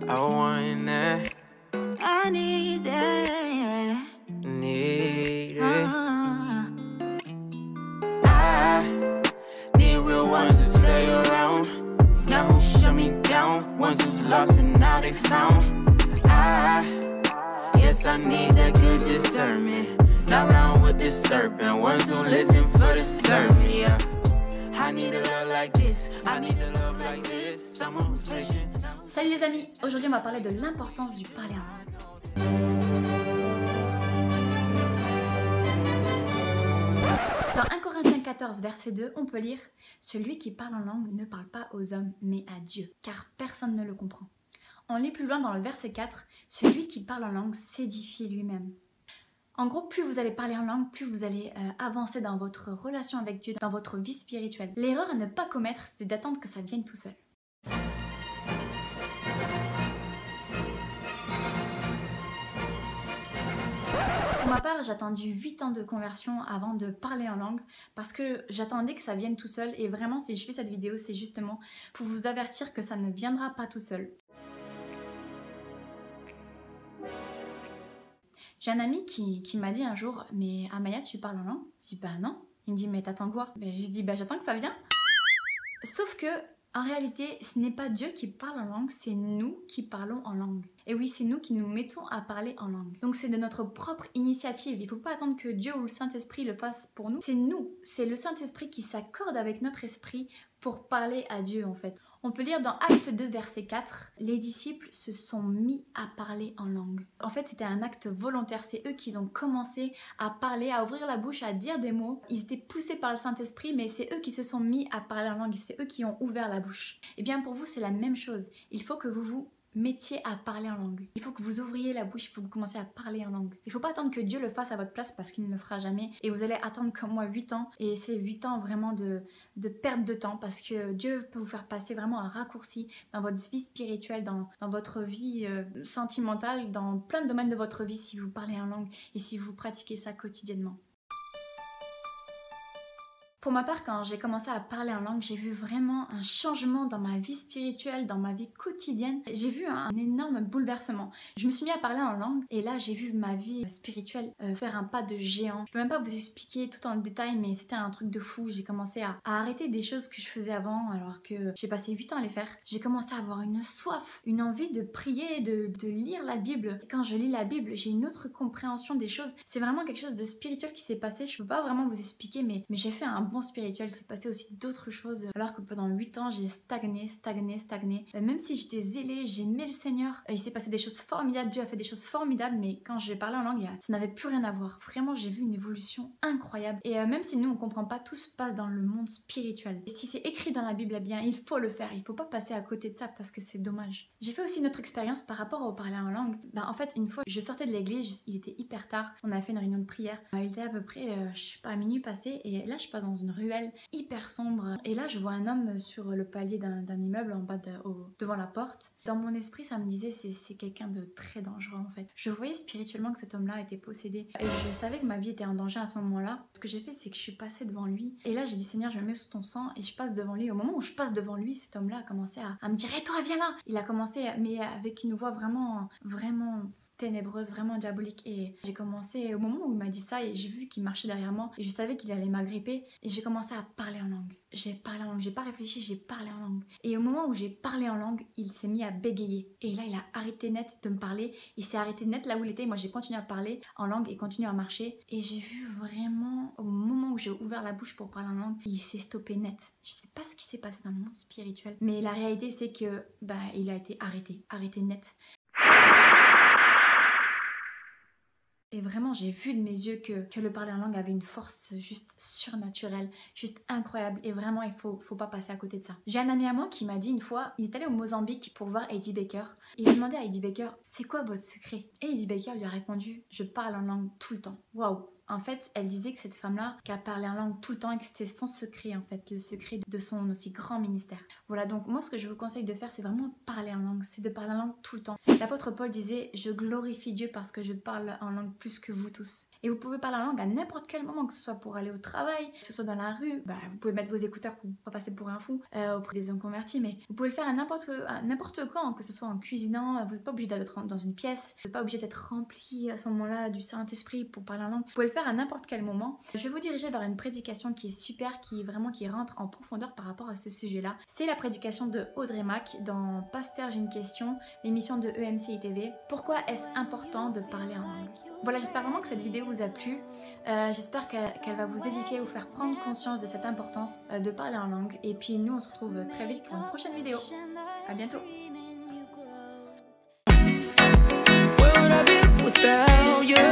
I want that. I need that. Need it. I need real ones to stay around. Now who shut me down? Ones who's lost and now they found. Yes, I need that good discernment. Not round with the serpent. Ones who listen for the sermon, yeah. I need a love like this. I need a love like this. Someone who's patient. Salut les amis, aujourd'hui on va parler de l'importance du parler en langue. Dans 1 Corinthiens 14 verset 2, on peut lire « Celui qui parle en langue ne parle pas aux hommes mais à Dieu, car personne ne le comprend. » On lit plus loin dans le verset 4 « Celui qui parle en langue s'édifie lui-même. » En gros, plus vous allez parler en langue, plus vous allez avancer dans votre relation avec Dieu, dans votre vie spirituelle. L'erreur à ne pas commettre, c'est d'attendre que ça vienne tout seul. Pour ma part, j'ai attendu 8 ans de conversion avant de parler en langue parce que j'attendais que ça vienne tout seul et vraiment si je fais cette vidéo, c'est justement pour vous avertir que ça ne viendra pas tout seul. J'ai un ami qui m'a dit un jour « Mais Amaya, tu parles en langue ?» Je dis « Bah non ». Il me dit « Mais t'attends quoi ?» Je dis « Bah j'attends que ça vienne ». Sauf que en réalité, ce n'est pas Dieu qui parle en langue, c'est nous qui parlons en langue. Et oui, c'est nous qui nous mettons à parler en langue. Donc c'est de notre propre initiative. Il ne faut pas attendre que Dieu ou le Saint-Esprit le fasse pour nous. C'est nous, c'est le Saint-Esprit qui s'accorde avec notre esprit pour parler à Dieu en fait. On peut lire dans Acte 2 verset 4, les disciples se sont mis à parler en langue. En fait, c'était un acte volontaire, c'est eux qui ont commencé à parler, à ouvrir la bouche, à dire des mots. Ils étaient poussés par le Saint-Esprit, mais c'est eux qui se sont mis à parler en langue et c'est eux qui ont ouvert la bouche. Et bien pour vous, c'est la même chose. Il faut que vous vous mettiez à parler en langue. Il faut que vous ouvriez la bouche, il faut que vous commenciez à parler en langue. Il ne faut pas attendre que Dieu le fasse à votre place parce qu'il ne le fera jamais. Et vous allez attendre comme moi 8 ans. Et c'est 8 ans vraiment de perte de temps parce que Dieu peut vous faire passer vraiment un raccourci dans votre vie spirituelle, dans votre vie sentimentale, dans plein de domaines de votre vie si vous parlez en langue et si vous pratiquez ça quotidiennement. Pour ma part, quand j'ai commencé à parler en langue, j'ai vu vraiment un changement dans ma vie spirituelle, dans ma vie quotidienne. J'ai vu un énorme bouleversement. Je me suis mis à parler en langue et là, j'ai vu ma vie spirituelle faire un pas de géant. Je peux même pas vous expliquer tout en détail, mais c'était un truc de fou. J'ai commencé à arrêter des choses que je faisais avant alors que j'ai passé 8 ans à les faire. J'ai commencé à avoir une soif, une envie de prier, de lire la Bible. Et quand je lis la Bible, j'ai une autre compréhension des choses. C'est vraiment quelque chose de spirituel qui s'est passé. Je peux pas vraiment vous expliquer, mais j'ai fait un bon spirituel, c'est passé aussi d'autres choses alors que pendant 8 ans j'ai stagné. Même si j'étais zélée, j'aimais le Seigneur, il s'est passé des choses formidables, Dieu a fait des choses formidables, mais quand j'ai parlé en langue, ça n'avait plus rien à voir. Vraiment, j'ai vu une évolution incroyable. Et même si nous on comprend pas, tout se passe dans le monde spirituel. Et si c'est écrit dans la Bible, eh bien il faut le faire, il faut pas passer à côté de ça parce que c'est dommage. J'ai fait aussi une autre expérience par rapport au parler en langue. En fait, une fois, je sortais de l'église, il était hyper tard, on avait fait une réunion de prière, il était à peu près, je sais pas, minuit passé, et là je passe dans une ruelle hyper sombre et là je vois un homme sur le palier d'un immeuble en bas devant la porte. Dans mon esprit ça me disait c'est quelqu'un de très dangereux en fait. Je voyais spirituellement que cet homme-là était possédé et je savais que ma vie était en danger à ce moment-là. Ce que j'ai fait c'est que je suis passée devant lui et là j'ai dit Seigneur je me mets sous ton sang et je passe devant lui. Au moment où je passe devant lui, cet homme-là a commencé à me dire hey, toi viens là. Il a commencé mais avec une voix vraiment ténébreuse, vraiment diabolique et j'ai commencé au moment où il m'a dit ça et j'ai vu qu'il marchait derrière moi et je savais qu'il allait m'agripper et j'ai commencé à parler en langue. J'ai parlé en langue, j'ai pas réfléchi, j'ai parlé en langue. Et au moment où j'ai parlé en langue, il s'est mis à bégayer et là il a arrêté net de me parler, il s'est arrêté net là où il était, moi j'ai continué à parler en langue et continué à marcher et j'ai vu vraiment au moment où j'ai ouvert la bouche pour parler en langue, il s'est stoppé net. Je sais pas ce qui s'est passé dans le monde spirituel, mais la réalité c'est que il a été arrêté net. Et vraiment, j'ai vu de mes yeux que le parler en langue avait une force juste surnaturelle, juste incroyable. Et vraiment, il faut pas passer à côté de ça. J'ai un ami à moi qui m'a dit une fois, il est allé au Mozambique pour voir Heidi Baker. Il a demandé à Heidi Baker, c'est quoi votre secret? Et Heidi Baker lui a répondu, je parle en langue tout le temps. Waouh! En fait, elle disait que cette femme-là, qui a parlé en langue tout le temps et que c'était son secret en fait, le secret de son aussi grand ministère. Voilà, donc moi ce que je vous conseille de faire, c'est vraiment parler en langue, c'est de parler en langue tout le temps. L'apôtre Paul disait, je glorifie Dieu parce que je parle en langue plus que vous tous. Et vous pouvez parler en langue à n'importe quel moment, que ce soit pour aller au travail, que ce soit dans la rue, vous pouvez mettre vos écouteurs pour pas passer pour un fou, auprès des inconvertis, mais vous pouvez le faire à n'importe quand, que ce soit en cuisinant, vous n'êtes pas obligé d'être dans une pièce, vous n'êtes pas obligé d'être rempli à ce moment-là du Saint-Esprit pour parler en langue. Vous pouvez le faire à n'importe quel moment. Je vais vous diriger vers une prédication qui est super, qui rentre en profondeur par rapport à ce sujet-là. C'est la prédication de Audrey Mac dans Pasteur, j'ai une question, l'émission de EMC ITV. Pourquoi est-ce important de parler en langue? Voilà, j'espère vraiment que cette vidéo vous a plu. J'espère qu'elle va vous édifier, vous faire prendre conscience de cette importance de parler en langue. Et puis nous, on se retrouve très vite pour une prochaine vidéo. À bientôt. Where would I be without you?